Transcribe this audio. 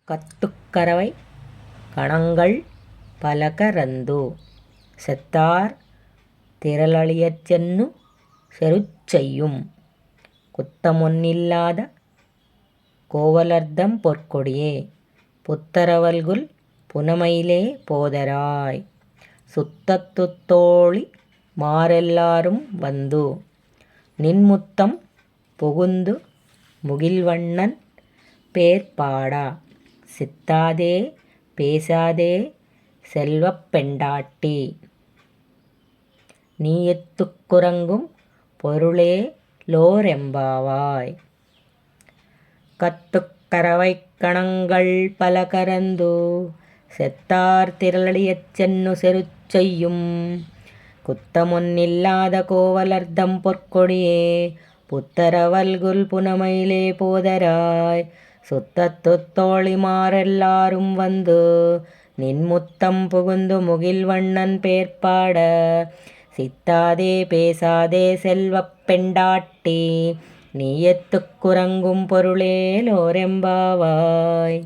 கத்துக்கரவை கணங்கள் பலகரந்து செத்தார் திரளழியச் சென்னு செருச்செய்யும் குத்தமொன்னில்லாத கோவலர்தம் பொற்கொடியே புத்தரவல்குல் புனமயிலே போதராய் சுத்தத்துத்தோழி மாரெல்லாரும் வந்து நின்முத்தம் புகுந்து முகில்வண்ணன் பேர்பாடா சித்தாதே பேசாதே செல்வப் பெண்டாட்டி நீயத்துக்குறங்கும் பொருளே லோரெம்பாவாய். கத்துக்கரவைக் கணங்கள் பலகரந்து செத்தார் திரளழியச் சென்னு செருச்செய்யும் குத்தமொன்னில்லாத கோவலர்தம் பொற்கொடியே புத்தரவல்குல் புனமயிலே போதராய் சுத்தத்துத்தோழி மாரெல்லாரும் வந்து நின்முத்தம் புகுந்து முகில்வண்ணன் பேர்பாட சித்தாதே பேசாதே செல்வப் பெண்டாட்டி நீயத்துக்குறங்கும் பொருளே லோரெம்பாவாய்.